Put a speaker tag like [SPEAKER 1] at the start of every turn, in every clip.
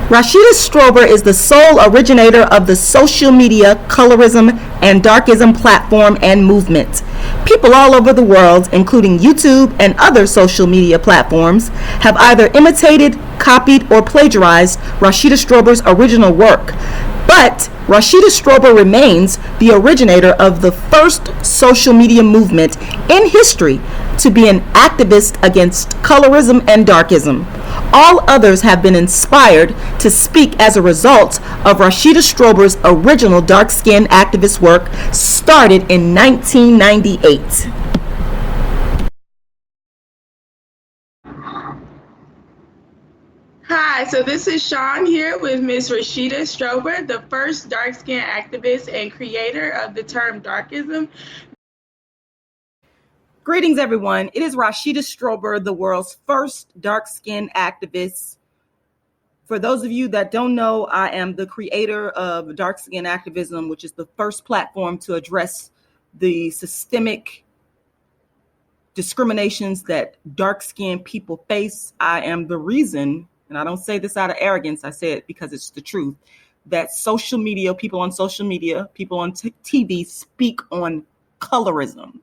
[SPEAKER 1] Rashida Strober is the sole originator of the social media colorism and darkism platform and movement. People all over the world, including YouTube and other social media platforms, have either imitated, copied, or plagiarized Rashida Strober's original work. But Rashida Strober remains the originator of the first social media movement in history to be an activist against colorism and darkism. All others have been inspired to speak as a result of Rashida Strober's original dark-skinned activist work started in 1998.
[SPEAKER 2] Hi, so this is Sean here with Miss Rashida Strober, the first dark-skinned activist and creator of the term darkism.
[SPEAKER 1] Greetings, everyone. It is Rashida Strober, the world's first dark-skinned activist. For those of you that don't know, I am the creator of dark-skinned activism, which is the first platform to address the systemic discriminations that dark-skinned people face. I am the reason, and I don't say this out of arrogance, I say it because it's the truth, that social media, people on social media, people on TV speak on colorism.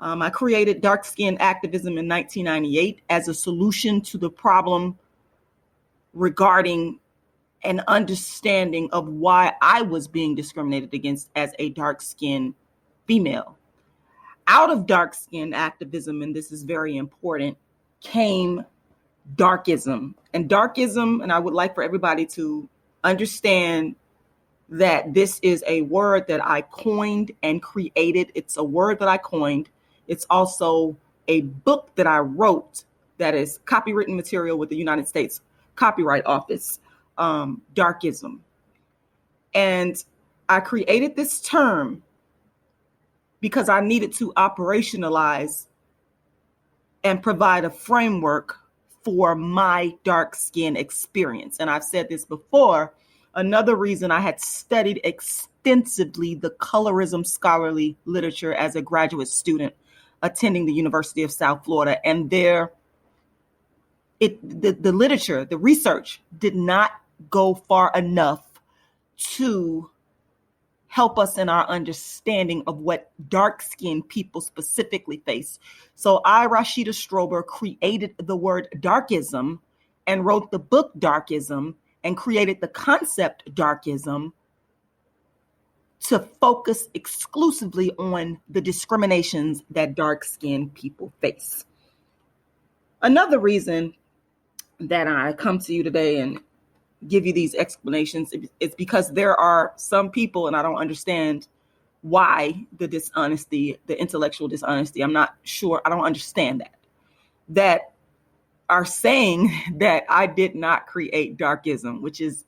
[SPEAKER 1] I created dark-skinned activism in 1998 as a solution to the problem regarding an understanding of why I was being discriminated against as a dark-skinned female. Out of dark-skinned activism, and this is very important, came darkism. And darkism, and I would like for everybody to understand that this is a word that I coined and created. It's a word that I coined. It's also a book that I wrote that is copywritten material with the United States Copyright Office, Darkism. And I created this term because I needed to operationalize and provide a framework for my dark skin experience. And I've said this before, another reason I had studied extensively the colorism scholarly literature as a graduate student attending the University of South Florida. And the literature, the research did not go far enough to help us in our understanding of what dark-skinned people specifically face. So I, Rashida Strober, created the word darkism and wrote the book Darkism and created the concept darkism to focus exclusively on the discriminations that dark-skinned people face. Another reason that I come to you today and give you these explanations is because there are some people, and I don't understand why the dishonesty, the intellectual dishonesty, I'm not sure, I don't understand that are saying that I did not create darkism, which is,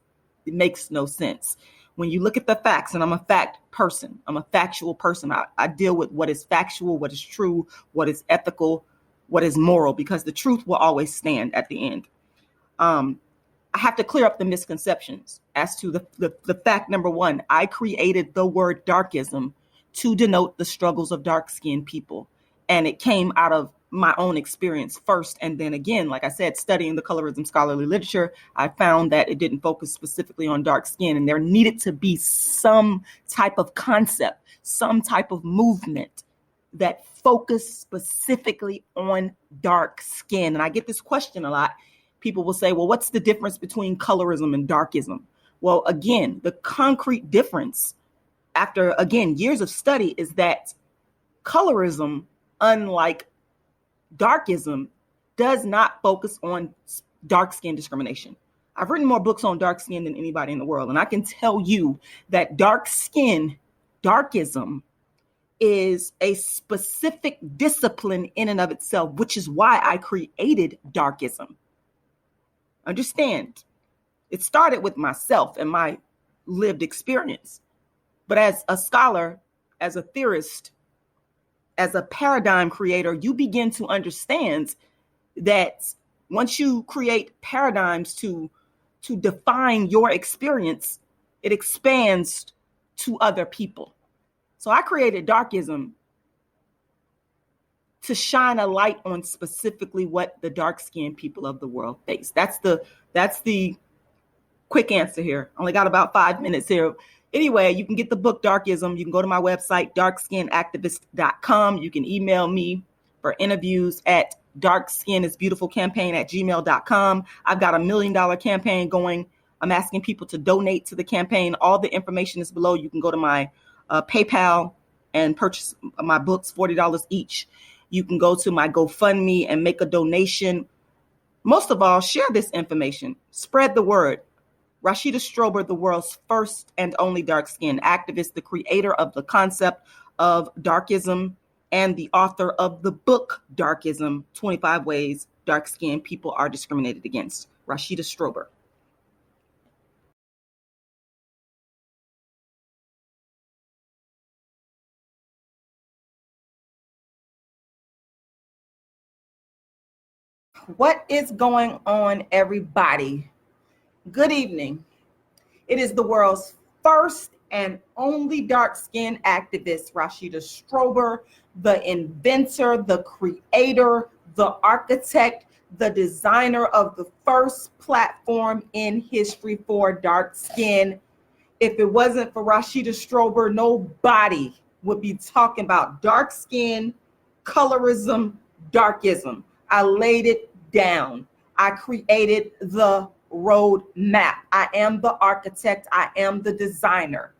[SPEAKER 1] it makes no sense. When you look at the facts, and I'm a fact person, I'm a factual person. I deal with what is factual, what is true, what is ethical, what is moral, because the truth will always stand at the end. I have to clear up the misconceptions as to the fact number one. I created the word darkism to denote the struggles of dark-skinned people. And it came out of my own experience first. And then again, like I said, studying the colorism scholarly literature, I found that it didn't focus specifically on dark skin. And there needed to be some type of concept, some type of movement that focused specifically on dark skin. And I get this question a lot. People will say, well, what's the difference between colorism and darkism? Well, again, the concrete difference after, again, years of study is that colorism, unlike darkism, does not focus on dark skin discrimination. I've written more books on dark skin than anybody in the world. And I can tell you that dark skin, darkism, is a specific discipline in and of itself, which is why I created darkism. Understand, it started with myself and my lived experience. But as a scholar, as a theorist, as a paradigm creator, you begin to understand that once you create paradigms to define your experience, it expands to other people. So I created darkism to shine a light on specifically what the dark-skinned people of the world face. That's the quick answer here. Only got about 5 minutes here. Anyway, you can get the book Darkism. You can go to my website, darkskinactivist.com. You can email me for interviews at darkskinisbeautifulcampaign@gmail.com. I've got $1 million campaign going. I'm asking people to donate to the campaign. All the information is below. You can go to my PayPal and purchase my books, $40 each. You can go to my GoFundMe and make a donation. Most of all, share this information. Spread the word. Rashida Strober, the world's first and only dark-skinned activist, the creator of the concept of darkism, and the author of the book Darkism, 25 Ways Dark-Skinned People Are Discriminated Against. Rashida Strober. What is going on, everybody? Good evening. It is the world's first and only dark-skinned activist, Rashida Strober, the inventor, the creator, the architect, the designer of the first platform in history for dark skin. If it wasn't for Rashida Strober, nobody would be talking about dark skin, colorism, darkism. I laid it down. I created the road map. I am the architect. I am the designer.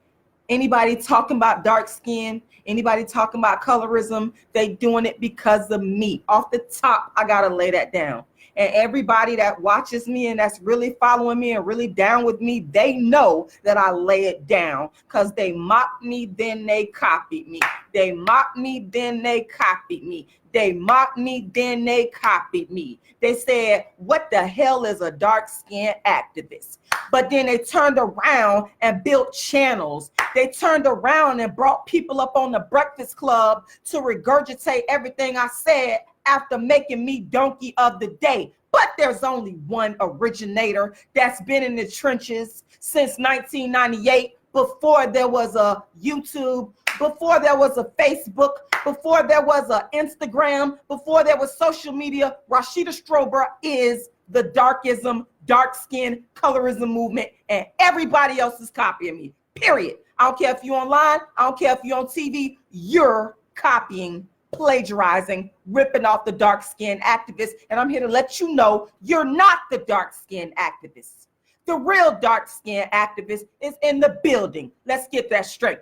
[SPEAKER 1] Anybody talking about dark skin, anybody talking about colorism, they doing it because of me. Off the top, I gotta lay that down. And everybody that watches me and that's really following me and really down with me, they know that I lay it down because they mocked me, then they copied me. They mocked me, then they copied me. They mocked me, then they copied me. They said, what the hell is a dark-skinned activist? But then they turned around and built channels. They turned around and brought people up on the Breakfast Club to regurgitate everything I said after making me donkey of the day. But there's only one originator that's been in the trenches since 1998, before there was a YouTube, before there was a Facebook, before there was an Instagram, before there was social media. Rashida Strober is the darkism, dark skin, colorism movement, and everybody else is copying me, period. I don't care if you're online, I don't care if you're on TV, you're copying, plagiarizing, ripping off the dark skin activists. And I'm here to let you know you're not the dark skin activist. The real dark skin activist is in the building. Let's get that straight.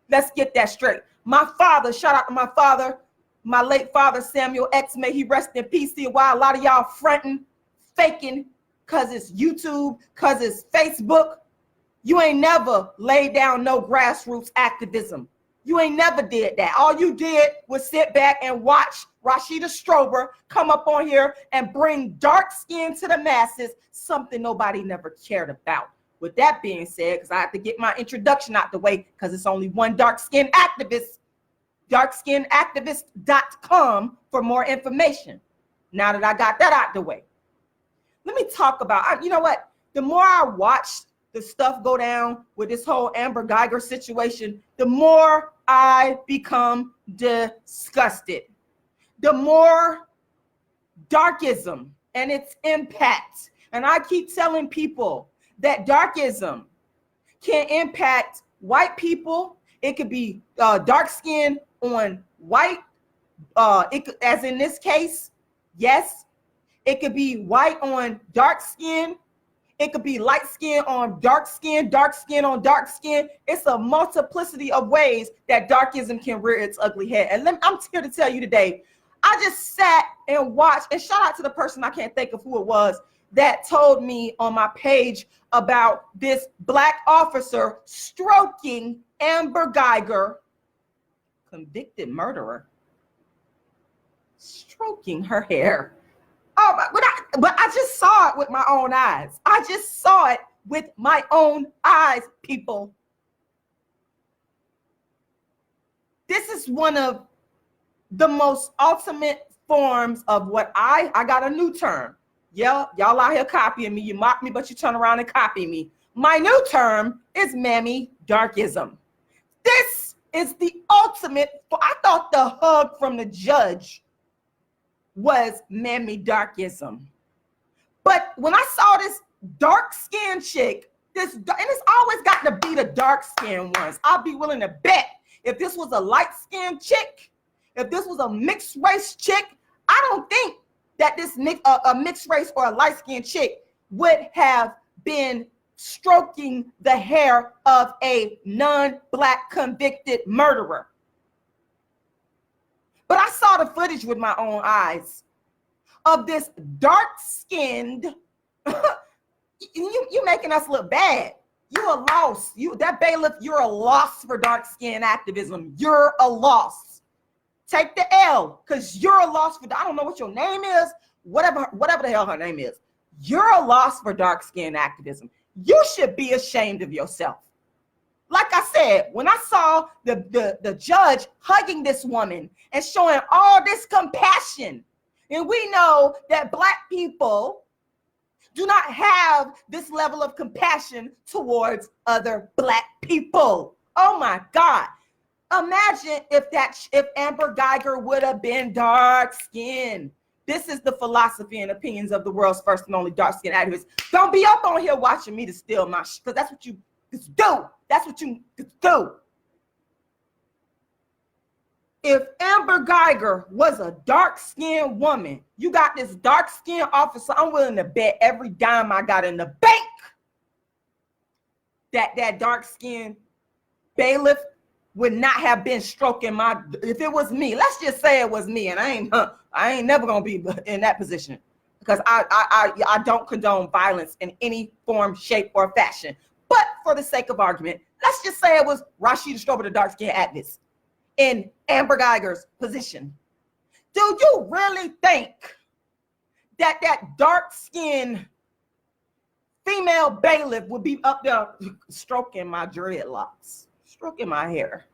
[SPEAKER 1] Let's get that straight. My father, shout out to my father, my late father, Samuel X, may he rest in peace. See why a lot of y'all fronting, faking, because it's YouTube, because it's Facebook. You ain't never laid down no grassroots activism. You ain't never did that. All you did was sit back and watch Rashida Strober come up on here and bring dark skin to the masses, something nobody never cared about. With that being said, because I have to get my introduction out the way, because it's only one dark skin activist, darkskinactivist.com for more information. Now that I got that out the way, let me talk about, you know what? The more I watch the stuff go down with this whole Amber Guyger situation, the more I become disgusted. The more darkism and its impact. And I keep telling people that darkism can impact white people. It could be dark skin on white, as in this case, yes. It could be white on dark skin. It could be light skin on dark skin on dark skin. It's a multiplicity of ways that darkism can rear its ugly head. And I'm here to tell you today, I just sat and watched, and shout out to the person, I can't think of who it was, that told me on my page about this Black officer stroking Amber Guyger, convicted murderer, stroking her hair. Oh, but I just saw it with my own eyes. I just saw it with my own eyes, people. This is one of the most ultimate forms of what I got a new term. Yeah, y'all out here copying me. You mock me, but you turn around and copy me. My new term is mammy darkism. This is the ultimate. I thought the hug from the judge was mammy darkism. But when I saw this dark-skinned chick and it's always got to be the dark-skinned ones. I'll be willing to bet if this was a light-skinned chick, if this was a mixed race chick, I don't think that this a mixed race or a light-skinned chick would have been stroking the hair of a non-black convicted murderer. But I saw the footage with my own eyes of this dark-skinned, you making us look bad. You're a loss. That bailiff, you're a loss for dark-skinned activism. You're a loss. Take the L, because you're a loss for, I don't know what your name is, whatever the hell her name is. You're a loss for dark-skinned activism. You should be ashamed of yourself. Like I said, when I saw the judge hugging this woman and showing all this compassion, and we know that Black people do not have this level of compassion towards other Black people. Oh my God. Imagine if Amber Guyger would have been dark-skinned. This is the philosophy and opinions of the world's first and only dark-skinned activist. Don't be up on here watching me to steal my shit, because that's what you do. That's what you do. If Amber Guyger was a dark-skinned woman, you got this dark-skinned officer, I'm willing to bet every dime I got in the bank that dark-skinned bailiff would not have been stroking my, if it was me, let's just say it was me, and I ain't never gonna be in that position, because I don't condone violence in any form, shape, or fashion. But for the sake of argument, let's just say it was Rashida Strober, the dark-skinned activist, in Amber Guyger's position. Do you really think that dark-skinned female bailiff would be up there stroking my dreadlocks, stroking my hair?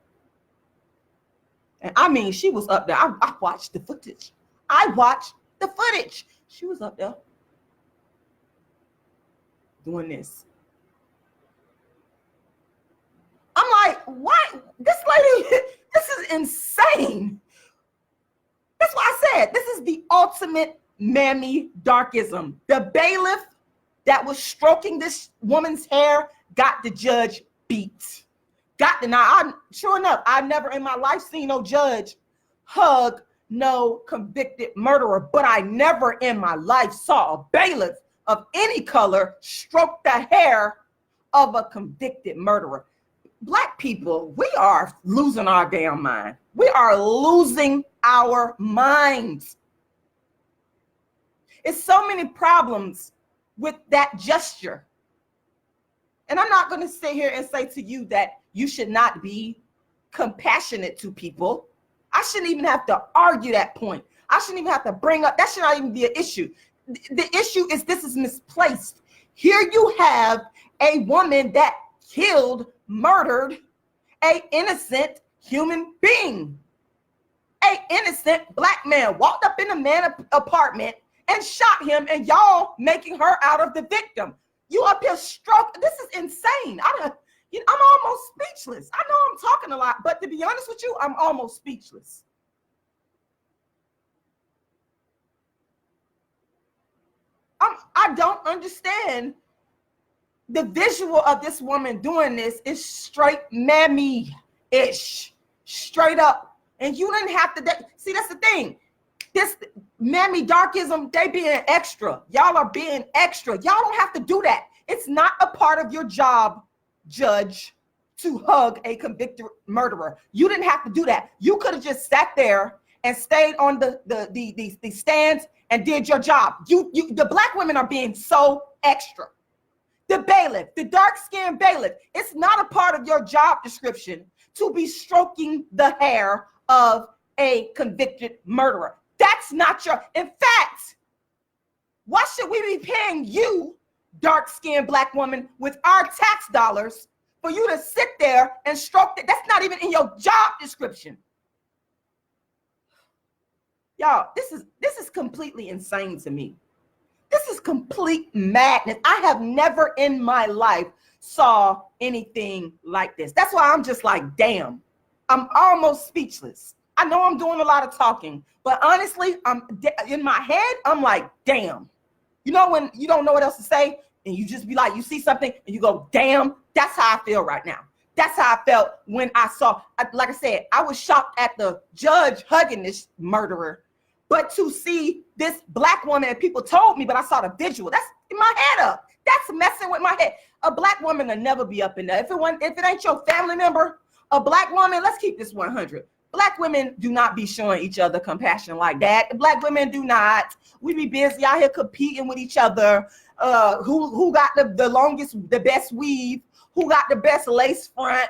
[SPEAKER 1] And I mean, she was up there. I watched the footage. She was up there doing this. I'm like, what? This lady, this is insane. That's why I said this is the ultimate mammy darkism. The bailiff that was stroking this woman's hair got the judge beat. Sure enough, I've never in my life seen no judge hug no convicted murderer, but I never in my life saw a bailiff of any color stroke the hair of a convicted murderer. Black people, we are losing our damn mind. We are losing our minds. It's so many problems with that gesture. And I'm not going to sit here and say to you that you should not be compassionate to people. I shouldn't even have to argue that point. I shouldn't even have to bring up, that should not even be an issue. The issue is this is misplaced. Here you have a woman that murdered an innocent human being. An innocent Black man walked up in a man's apartment and shot him, and y'all making her out of the victim. You up here stroke. This is insane. I'm almost speechless. I know I'm talking a lot, but to be honest with you, I'm almost speechless. I don't understand. The visual of this woman doing this is straight mammy-ish, straight up. And you didn't have to, see, that's the thing. This mammy darkism, they being extra. Y'all are being extra. Y'all don't have to do that. It's not a part of your job, judge, to hug a convicted murderer. You didn't have to do that. You could have just sat there and stayed on the stands and did your job. The Black women are being so extra. The bailiff, the dark-skinned bailiff, it's not a part of your job description to be stroking the hair of a convicted murderer. That's not in fact, why should we be paying you, dark-skinned Black woman, with our tax dollars for you to sit there and stroke it? That's not even in your job description. Y'all, this is completely insane to me. This is complete madness. I have never in my life saw anything like this. That's why I'm just like, damn. I'm almost speechless. I know I'm doing a lot of talking, but honestly, I'm in my head, I'm like, damn. You know when you don't know what else to say? and you just be like, you see something and you go, damn, that's how I feel right now. That's how I felt when I saw, like I said, I was shocked at the judge hugging this murderer, but to see this black woman, and people told me, but I saw the visual, that's in my head up. That's messing with my head. A black woman will never be up in there. If it ain't your family member, a black woman, let's keep this 100. Black women do not be showing each other compassion like that. Black women do not. We be busy out here competing with each other. Who got the longest, the best weave? Who got the best lace front?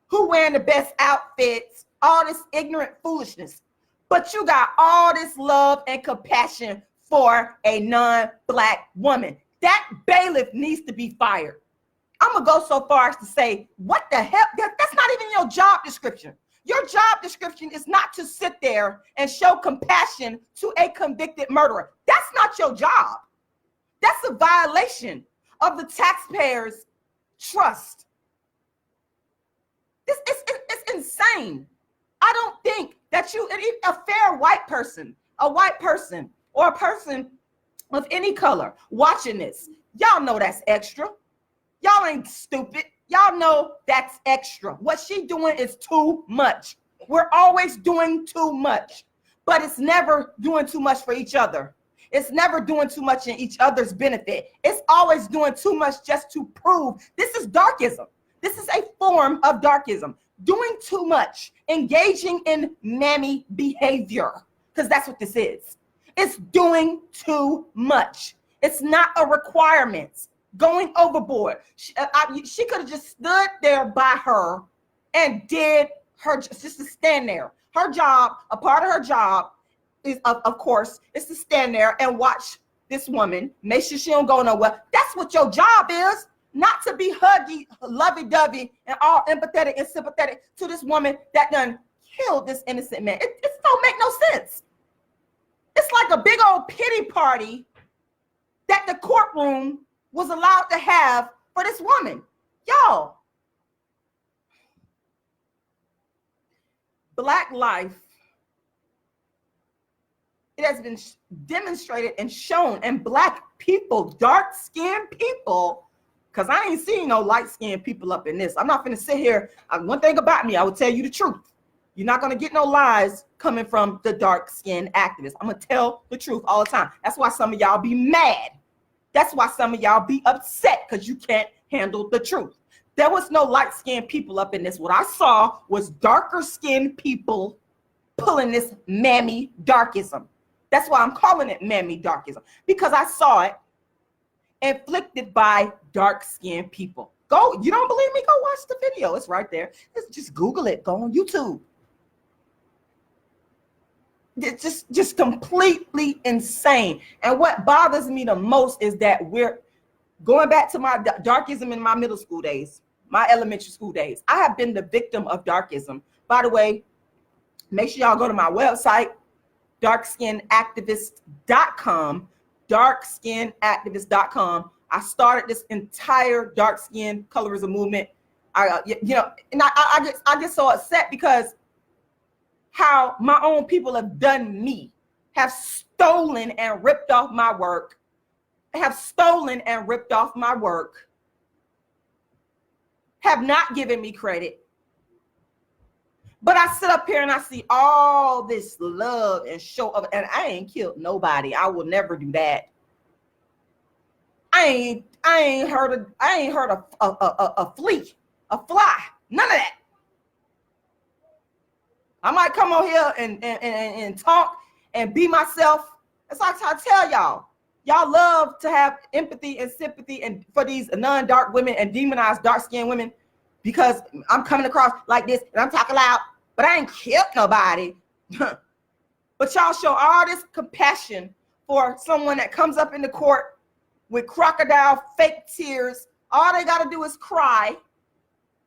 [SPEAKER 1] Who wearing the best outfits? All this ignorant foolishness. But you got all this love and compassion for a non-black woman. That bailiff needs to be fired. I'm gonna go so far as to say, what the hell? That's not even your job description. Your job description is not to sit there and show compassion to a convicted murderer. That's not your job. That's a violation of the taxpayers' trust. It's insane. I don't think that a fair white person, or a person of any color watching this, y'all know that's extra. Y'all ain't stupid. Y'all know that's extra. What she doing is too much. We're always doing too much, but it's never doing too much for each other. It's never doing too much in each other's benefit. It's always doing too much just to prove. This is darkism. This is a form of darkism. Doing too much, engaging in mammy behavior, because that's what this is. It's doing too much. It's not a requirement. Going overboard. She could have just stood there by her and did her, just to stand there. Her job, a part of her job is, of course, is to stand there and watch this woman, make sure she don't go nowhere. That's what your job is, not to be huggy, lovey-dovey, and all empathetic and sympathetic to this woman that done killed this innocent man. It don't make no sense. It's like a big old pity party that the courtroom was allowed to have for this woman. Y'all, Black life, it has been demonstrated and shown, and Black people, dark-skinned people, because I ain't seen no light-skinned people up in this. I'm not gonna sit here. One thing about me, I will tell you the truth. You're not gonna get no lies coming from the dark-skinned activists. I'm gonna tell the truth all the time. That's why some of y'all be mad. That's why some of y'all be upset, because you can't handle the truth. There was no light-skinned people up in this. What I saw was darker-skinned people pulling this mammy darkism. That's why I'm calling it mammy darkism, because I saw it inflicted by dark-skinned people. Go, you don't believe me? Go watch the video. It's right there. Just Google it. Go on YouTube. It's just completely insane. And what bothers me the most is that we're going back to my darkism in my middle school days, my elementary school days. I have been the victim of darkism. By the way, make sure y'all go to my website, darkskinactivist.com, darkskinactivist.com. I started this entire dark skin colorism movement. I get so upset because how my own people have done me, have stolen and ripped off my work, have not given me credit. But I sit up here and I see all this love and show of, and I ain't killed nobody. I will never do that. I ain't hurt a flea, a fly, none of that. I might come on here and talk and be myself. It's like I tell y'all love to have empathy and sympathy and for these non-dark women and demonize dark-skinned women, because I'm coming across like this and I'm talking loud, but I ain't killed nobody. But y'all show all this compassion for someone that comes up in the court with crocodile fake tears. All they got to do is cry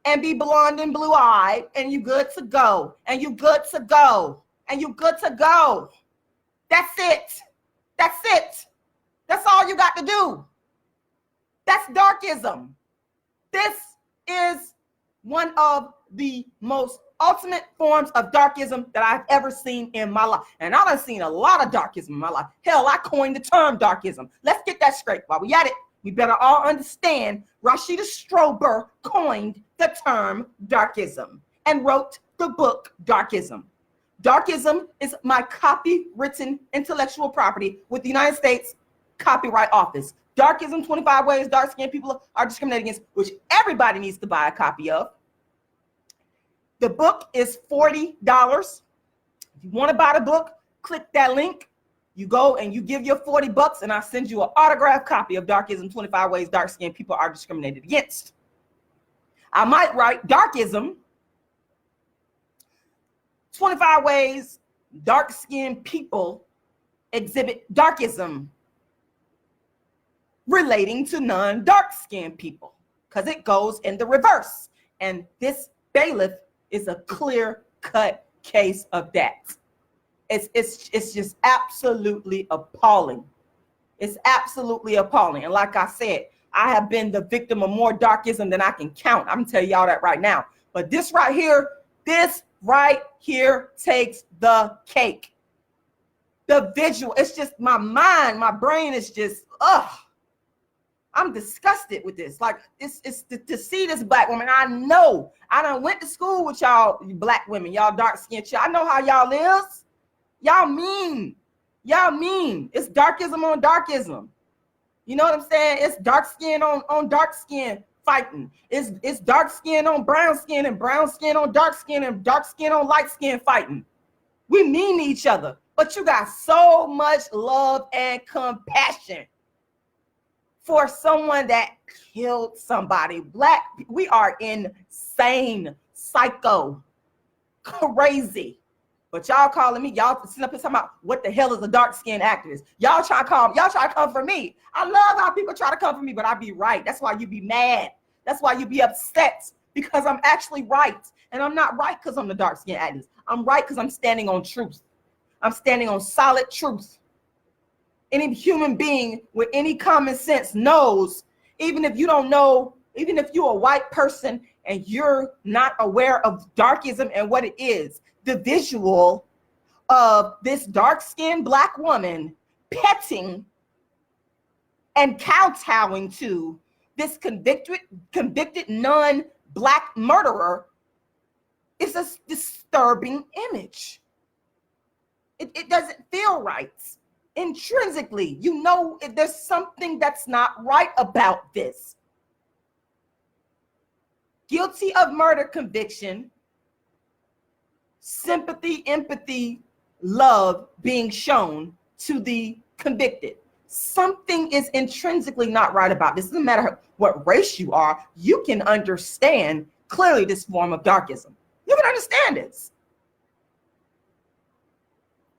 [SPEAKER 1] and be blonde and blue-eyed, and you good to go, and you good to go, and you good to go. That's it. That's all you got to do. That's darkism. This is one of the most ultimate forms of darkism that I've ever seen in my life. And I've seen a lot of darkism in my life. Hell, I coined the term darkism. Let's get that straight. While we at it, we better all understand Rashida Strober coined the term darkism and wrote the book Darkism. Darkism is my copywritten intellectual property with the United States Copyright Office. Darkism, 25 Ways Dark-Skinned People Are Discriminated Against, which everybody needs to buy a copy of. The book is $40. If you want to buy the book, click that link. You go and you give your $40 and I'll send you an autographed copy of Darkism, 25 Ways Dark-Skinned People Are Discriminated Against. I might write Darkism, 25 Ways Dark-Skinned People Exhibit Darkism relating to non-dark-skinned people, because it goes in the reverse. And this bailiff is a clear-cut case of that. It's just absolutely appalling. It's absolutely appalling. And like I said, I have been the victim of more darkism than I can count. I'm gonna tell y'all that right now. But this right here takes the cake. The visual, it's just my mind, my brain is just, I'm disgusted with this. Like, it's to see this black woman. I know I done went to school with y'all black women, y'all dark-skinned. I know how y'all is. Y'all mean. It's darkism on darkism. You know what I'm saying? It's dark skin on dark skin fighting. It's dark skin on brown skin and brown skin on dark skin and dark skin on light skin fighting. We mean each other, but you got so much love and compassion for someone that killed somebody. Black, we are insane, psycho, crazy. But y'all calling me, y'all sitting up here talking about what the hell is a dark-skinned activist. Y'all try to come for me. I love how people try to come for me, but I be right. That's why you be mad. That's why you be upset, because I'm actually right. And I'm not right because I'm the dark-skinned activist. I'm right because I'm standing on truth. I'm standing on solid truth. Any human being with any common sense knows, even if you don't know, even if you're a white person and you're not aware of darkism and what it is, the visual of this dark-skinned black woman petting and kowtowing to this convicted non-black murderer is a disturbing image. It doesn't feel right. Intrinsically, you know there's something that's not right about this. Guilty of murder conviction, sympathy, empathy, love being shown to the convicted. Something is intrinsically not right about this. It doesn't matter what race you are, you can understand clearly this form of darkism. You can understand this.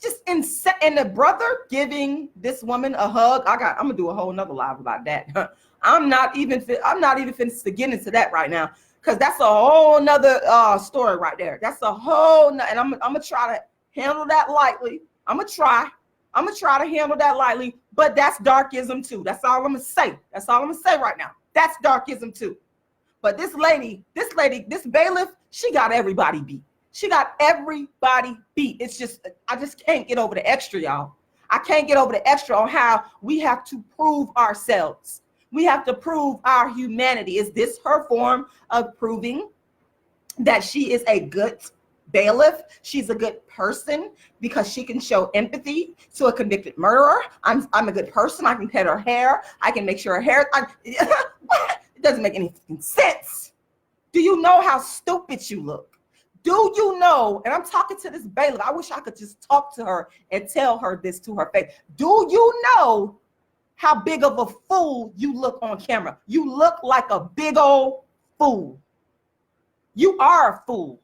[SPEAKER 1] Just and the brother giving this woman a hug. I'm gonna do a whole nother live about that. I'm not even finished to get into that right now, because that's a whole nother story right there. That's a whole and I'm gonna try to handle that lightly. I'm gonna try to handle that lightly, but that's darkism too. That's all I'm gonna say. That's all I'm gonna say right now. That's darkism too. But this bailiff, she got everybody beat. She got everybody beat. It's just, I just can't get over the extra, y'all. I can't get over the extra on how we have to prove ourselves. We have to prove our humanity. Is this her form of proving that she is a good bailiff? She's a good person because she can show empathy to a convicted murderer. I'm a good person. I can pet her hair. I can make sure her hair. It doesn't make any sense. Do you know how stupid you look? Do you know, and I'm talking to this bailiff, I wish I could just talk to her and tell her this to her face. Do you know how big of a fool you look on camera? You look like a big old fool. You are a fool.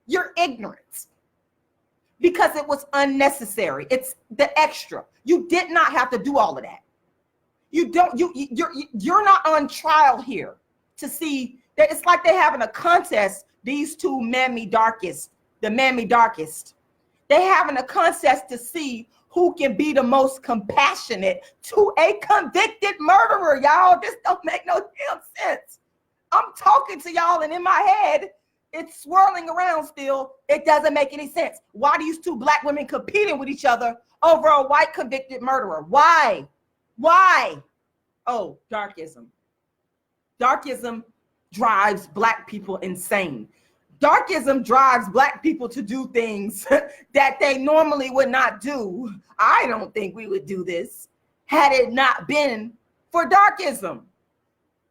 [SPEAKER 1] You're ignorant because it was unnecessary. It's the extra. You did not have to do all of that. You're not on trial here to see that. It's like they're having a contest. These two mammy darkest, the mammy darkest, they're having a contest to see who can be the most compassionate to a convicted murderer. Y'all, this don't make no damn sense. I'm talking to y'all, and in my head, it's swirling around still. It doesn't make any sense. Why are these two black women competing with each other over a white convicted murderer? Why? Why? Oh, darkism. Darkism drives black people insane. Darkism drives black people to do things that they normally would not do. I don't think we would do this had it not been for darkism.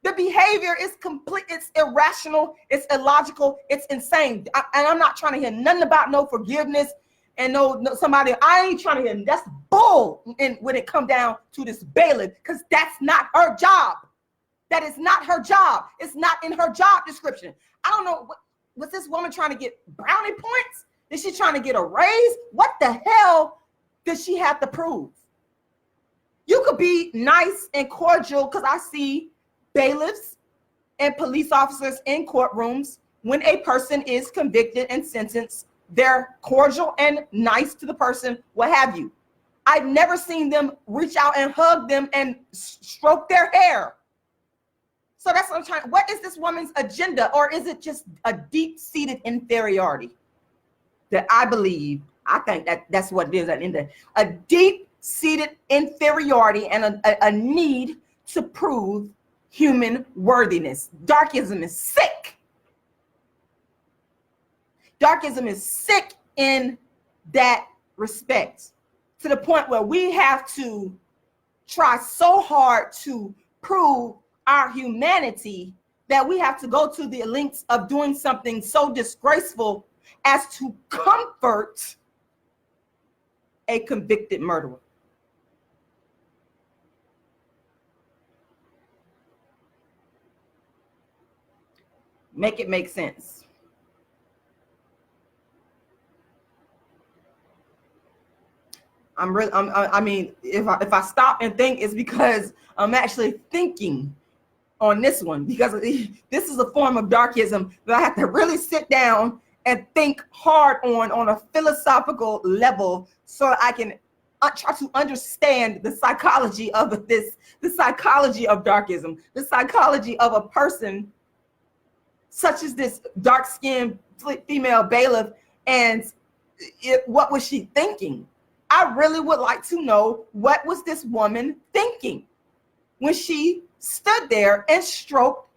[SPEAKER 1] The behavior is complete, it's irrational, it's illogical, it's insane. And I'm not trying to hear nothing about no forgiveness and no somebody. I ain't trying to hear, that's bull when it come down to this bailiff, because that's not her job. That is not her job. It's not in her job description. I don't know, was this woman trying to get brownie points? Is she trying to get a raise? What the hell does she have to prove? You could be nice and cordial, because I see bailiffs and police officers in courtrooms. When a person is convicted and sentenced, they're cordial and nice to the person, what have you. I've never seen them reach out and hug them and stroke their hair. So that's what I'm trying. What is this woman's agenda? Or is it just a deep-seated inferiority that I think that's what it is at the end of a deep-seated inferiority and a need to prove human worthiness. Darkism is sick. Darkism is sick in that respect, to the point where we have to try so hard to prove our humanity that we have to go to the lengths of doing something so disgraceful as to comfort a convicted murderer. Make it make sense. I mean, if I stop and think, it's because I'm actually thinking on this one, because this is a form of darkism that I have to really sit down and think hard on a philosophical level, so I can try to understand the psychology of this, the psychology of darkism, the psychology of a person such as this dark-skinned female bailiff, and what was she thinking? I really would like to know, what was this woman thinking when she stood there and stroked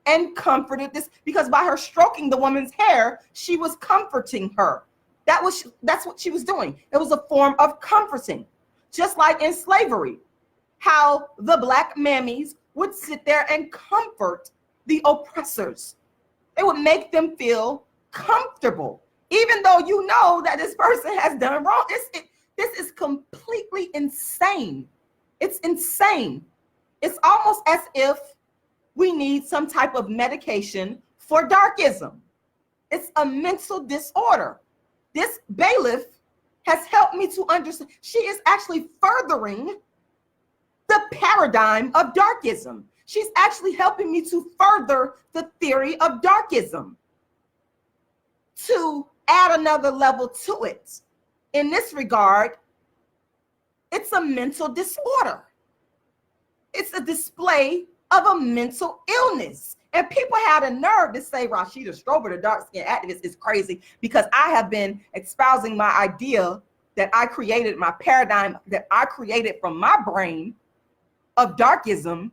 [SPEAKER 1] and comforted this? Because by her stroking the woman's hair, she was comforting her. That's what she was doing. It was a form of comforting. Just like in slavery, how the black mammies would sit there and comfort the oppressors. They would make them feel comfortable, even though you know that this person has done wrong. This is completely insane. It's insane. It's almost as if we need some type of medication for darkism. It's a mental disorder. This bailiff has helped me to understand. She is actually furthering the paradigm of darkism. She's actually helping me to further the theory of darkism, to add another level to it. In this regard, it's a mental disorder. It's a display of a mental illness. And people had a nerve to say Rashida Strober, the dark-skinned activist, is crazy, because I have been espousing my idea that I created, my paradigm that I created from my brain of darkism,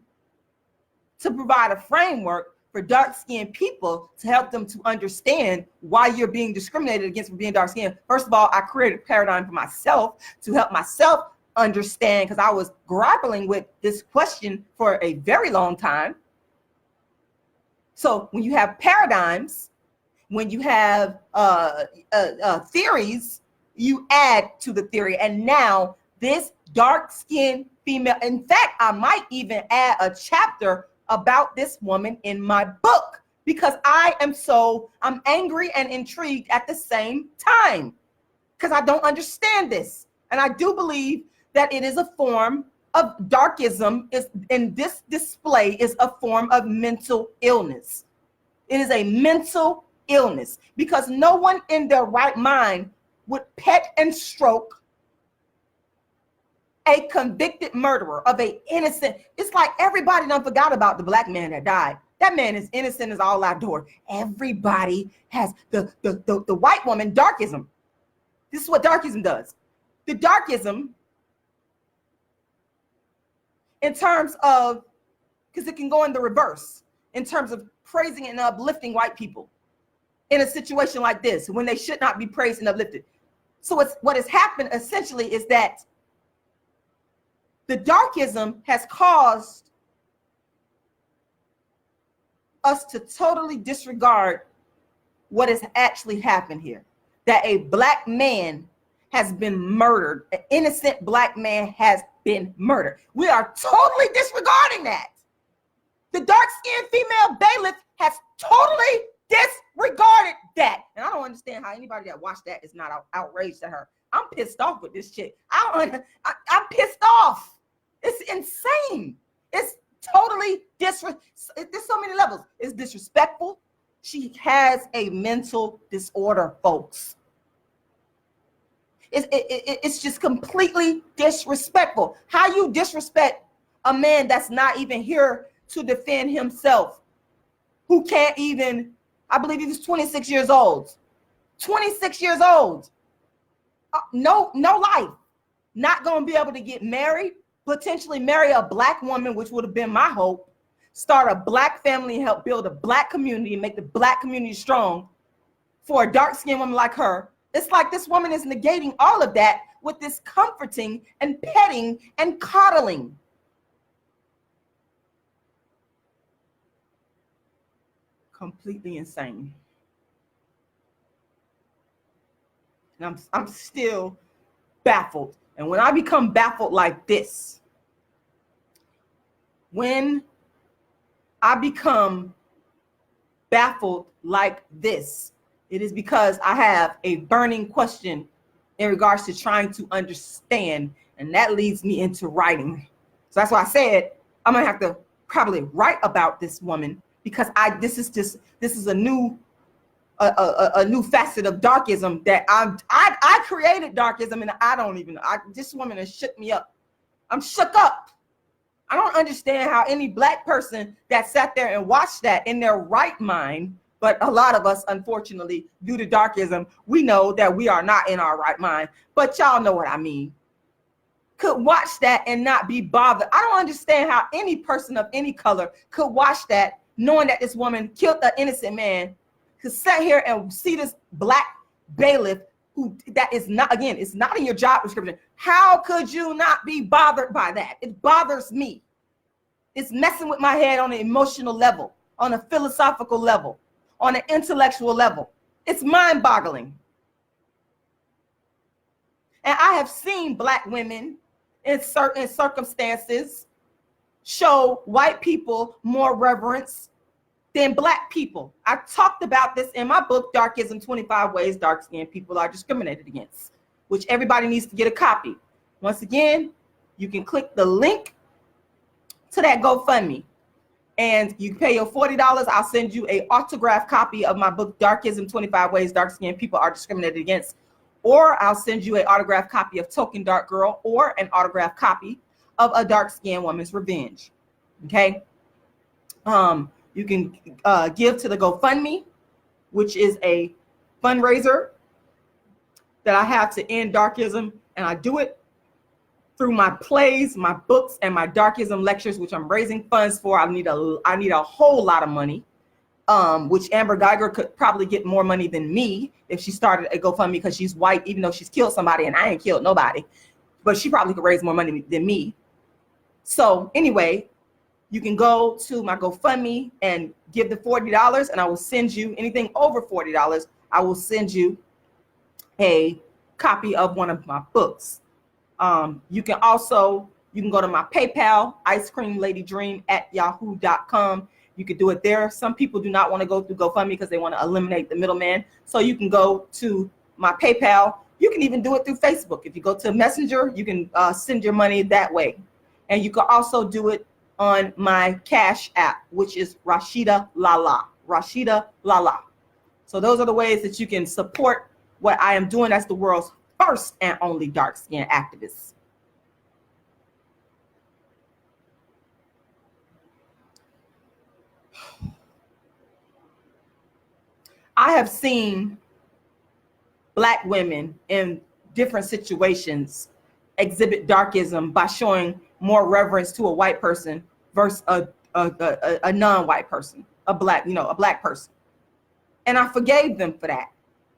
[SPEAKER 1] to provide a framework for dark-skinned people, to help them to understand why you're being discriminated against for being dark-skinned. First of all, I created a paradigm for myself to help myself understand, because I was grappling with this question for a very long time. So when you have paradigms, when you have theories, you add to the theory. And now this dark-skinned female, in fact, I might even add a chapter about this woman in my book, because I'm angry and intrigued at the same time, because I don't understand this. And I do believe that it is a form of darkism, and this display is a form of mental illness. It is a mental illness, because no one in their right mind would pet and stroke a convicted murderer of a innocent. It's like everybody done forgot about the black man that died. That man is innocent as all outdoor. Everybody has the white woman, darkism. This is what darkism does. The darkism, in terms of, because it can go in the reverse, in terms of praising and uplifting white people in a situation like this, when they should not be praised and uplifted. So what has happened essentially is that the darkism has caused us to totally disregard what has actually happened here. That a black man has been murdered. An innocent black man has been murdered. We are totally disregarding that. The dark-skinned female bailiff has totally disregarded that. And I don't understand how anybody that watched that is not outraged at her. I'm pissed off with this chick. I'm pissed off. It's insane. It's totally there's so many levels. It's disrespectful. She has a mental disorder, folks. It's just completely disrespectful. How you disrespect a man that's not even here to defend himself, who can't even, I believe he was 26 years old. 26 years old. No life. Not going to be able to get married, potentially marry a black woman, which would have been my hope. Start a black family and help build a black community and make the black community strong for a dark-skinned woman like her. It's like this woman is negating all of that with this comforting and petting and coddling. Completely insane. And I'm still baffled. And when I become baffled like this, when I become baffled like this, it is because I have a burning question in regards to trying to understand, and that leads me into writing. So that's why I said I'm gonna have to probably write about this woman, because this is a new facet of darkism that I created darkism, and I don't even know. This woman has shook me up. I'm shook up. I don't understand how any black person that sat there and watched that in their right mind, but a lot of us, unfortunately, due to darkism, we know that we are not in our right mind, but y'all know what I mean, could watch that and not be bothered. I don't understand how any person of any color could watch that knowing that this woman killed an innocent man, could sit here and see this black bailiff who that is not, again, it's not in your job description. How could you not be bothered by that? It bothers me. It's messing with my head on an emotional level, on a philosophical level, on an intellectual level. It's mind-boggling. And I have seen black women in certain circumstances show white people more reverence than black people. I talked about this in my book, Darkism, 25 Ways Dark-Skinned People Are Discriminated Against, which everybody needs to get a copy. Once again, you can click the link to that GoFundMe, and you pay your $40. I'll send you an autographed copy of my book, Darkism, 25 Ways Dark-Skinned People Are Discriminated Against, or I'll send you an autographed copy of Token Dark Girl, or an autographed copy of A Dark-Skinned Woman's Revenge. Okay? You can give to the GoFundMe, which is a fundraiser that I have to end darkism, and I do it through my plays, my books, and my darkism lectures, which I'm raising funds for. I need a whole lot of money, which Amber Guyger could probably get more money than me if she started a GoFundMe, because she's white, even though she's killed somebody and I ain't killed nobody, but she probably could raise more money than me. So anyway, you can go to my GoFundMe and give the $40, and I will send you anything over $40. I will send you a copy of one of my books. You can go to my PayPal, icecreamladydream@yahoo.com. You could do it there. Some people do not want to go through GoFundMe because they want to eliminate the middleman. So you can go to my PayPal. You can even do it through Facebook. If you go to Messenger, you can send your money that way. And you can also do it on my Cash app, which is Rashida Lala. Rashida Lala. So those are the ways that you can support what I am doing as the world's first and only dark-skinned activist. I have seen Black women in different situations exhibit darkism by showing more reverence to a white person versus a non-white person, a Black person. And I forgave them for that.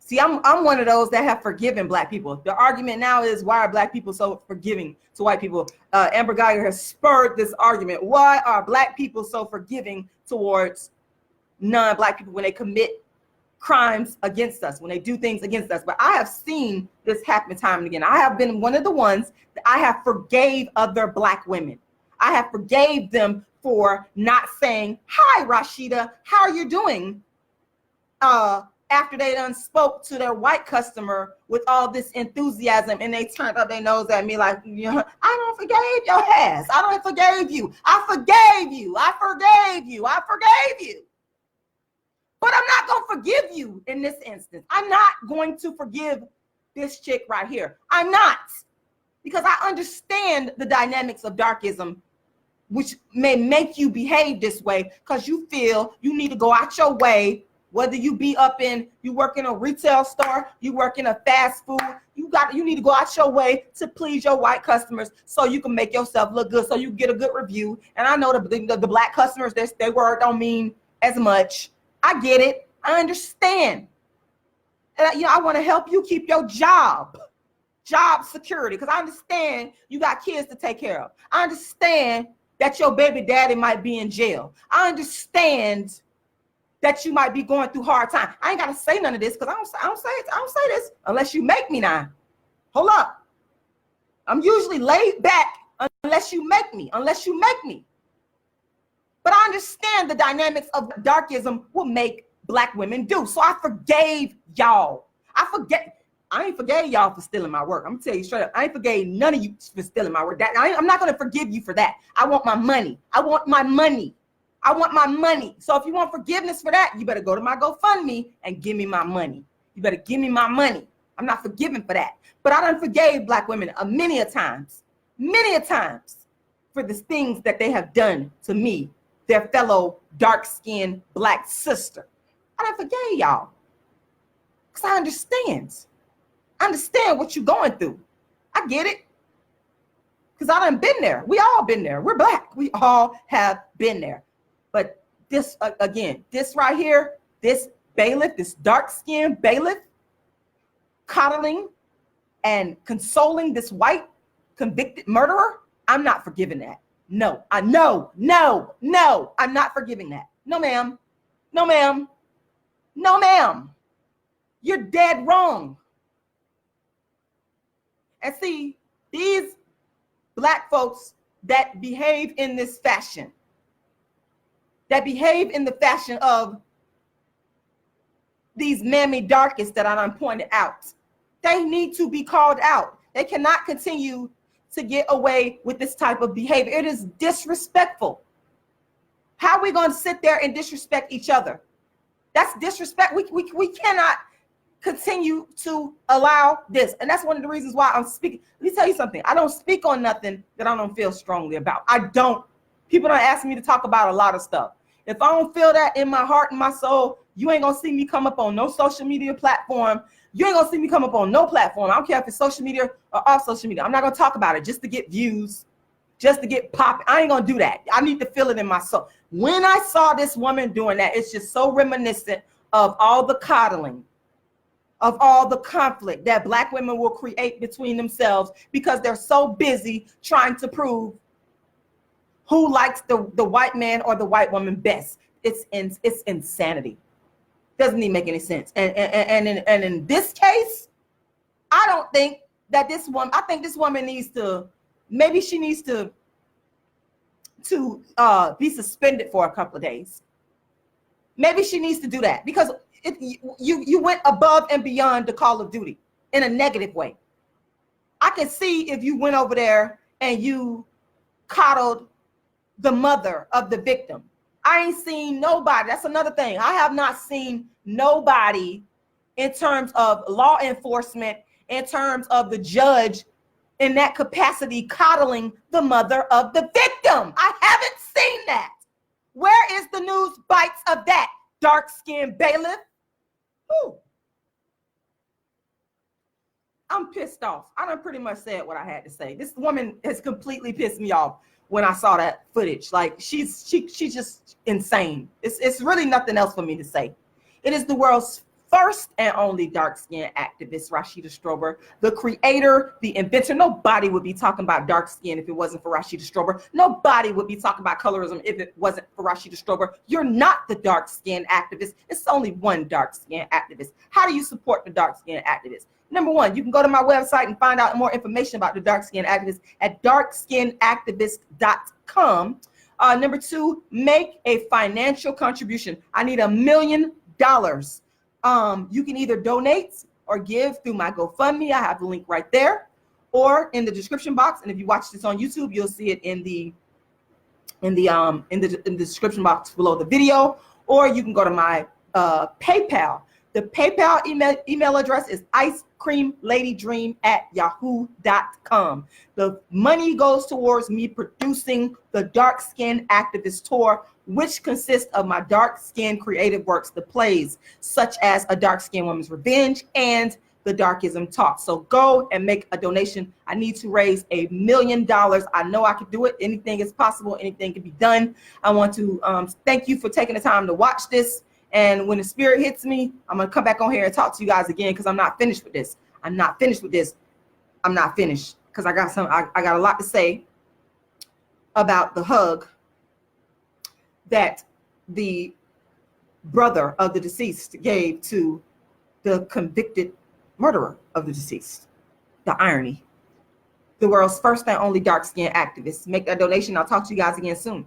[SPEAKER 1] See, I'm one of those that have forgiven Black people. The argument now is, why are Black people so forgiving to white people? Amber Guyger has spurred this argument. Why are Black people so forgiving towards non-Black people when they commit crimes against us, when they do things against us? But I have seen this happen time and again. I have been one of the ones that I have forgave other Black women. I have forgave them for not saying, "Hi, Rashida, how are you doing?" After they done spoke to their white customer with all this enthusiasm, and they turned up their nose at me like, "I don't forgave your ass. I don't forgave you. I forgave you. I forgave you. I forgave you." But I'm not going to forgive you in this instance. I'm not going to forgive this chick right here. I'm not. Because I understand the dynamics of darkism, which may make you behave this way because you feel you need to go out your way. Whether you you work in a retail store, you work in a fast food, you need to go out your way to please your white customers so you can make yourself look good, so you get a good review. And I know the Black customers, their word don't mean as much. I get it. I understand. And I want to help you keep your job security, because I understand you got kids to take care of. I understand that your baby daddy might be in jail. I understand that you might be going through hard time. I ain't got to say none of this because I don't say this unless you make me now. Hold up. I'm usually laid back unless you make me. But I understand the dynamics of what darkism will make Black women do. So I forgave y'all. I ain't forgave y'all for stealing my work. I'm gonna tell you straight up, I ain't forgave none of you for stealing my work. I'm not gonna forgive you for that. I want my money. I want my money. So if you want forgiveness for that, you better go to my GoFundMe and give me my money. You better give me my money. I'm not forgiving for that. But I done forgave Black women many a times for the things that they have done to me, their fellow dark-skinned Black sister. I done forgave y'all because I understand. I understand what you're going through. I get it. Because I done been there. We all been there. We're Black. We all have been there. But this, again, this right here, this bailiff, this dark-skinned bailiff, coddling and consoling this white convicted murderer, I'm not forgiving that. No, I'm not forgiving that. No, ma'am. You're dead wrong. And see, these Black folks that behave in this fashion, of these mammy darkists that I done pointed out, they need to be called out. They cannot continue to get away with this type of behavior. It is disrespectful. How are we going to sit there and disrespect each other? That's disrespect. We cannot continue to allow this. And that's one of the reasons why I'm speaking. Let me tell you something. I don't speak on nothing that I don't feel strongly about. I don't. People don't ask me to talk about a lot of stuff. If I don't feel that in my heart and my soul, you ain't going to see me come up on no social media platform. You ain't going to see me come up on no platform. I don't care if it's social media or off social media. I'm not going to talk about it just to get views, just to get pop. I ain't going to do that. I need to feel it in my soul. When I saw this woman doing that, it's just so reminiscent of all the coddling, of all the conflict that Black women will create between themselves because they're so busy trying to prove who likes the white man or the white woman best. It's insanity. Doesn't even make any sense. And in this case, I don't think that this woman, I think this woman needs to, maybe she needs to be suspended for a couple of days. Maybe she needs to do that because you went above and beyond the call of duty in a negative way. I can see if you went over there and you coddled the mother of the victim. I ain't seen nobody. That's another thing. I have not seen nobody in terms of law enforcement, in terms of the judge in that capacity coddling the mother of the victim. I haven't seen that. Where is the news bites of that? Dark-skinned bailiff. Whew. I'm pissed off. I done pretty much said what I had to say. This woman has completely pissed me off when I saw that footage. Like she's just insane. It's really nothing else for me to say. It is the world's first and only dark-skinned activist, Rashida Strober, the creator, the inventor. Nobody would be talking about dark skin if it wasn't for Rashida Strober. Nobody would be talking about colorism if it wasn't for Rashida Strober. You're not the dark-skinned activist. It's only one dark-skinned activist. How do you support the dark-skinned activist? Number one, you can go to my website and find out more information about the dark-skinned activist at darkskinactivist.com. Number two, make a financial contribution. I need $1 million. You can either donate or give through my GoFundMe. I have the link right there, or in the description box. And if you watch this on YouTube, you'll see it in the description box below the video. Or you can go to my PayPal. The PayPal email address is icecreamladydream@yahoo.com. The money goes towards me producing the Dark Skin Activist Tour, which consists of my dark skin creative works, the plays, such as A Dark Skin Woman's Revenge and the Darkism Talk. So go and make a donation. I need to raise $1 million. I know I can do it. Anything is possible. Anything can be done. I want to thank you for taking the time to watch this. And when the spirit hits me, I'm going to come back on here and talk to you guys again, because I'm not finished with this. I'm not finished with this. I'm not finished, because I got a lot to say about the hug that the brother of the deceased gave to the convicted murderer of the deceased. The irony. The world's first and only dark-skinned activist. Make that donation. I'll talk to you guys again soon.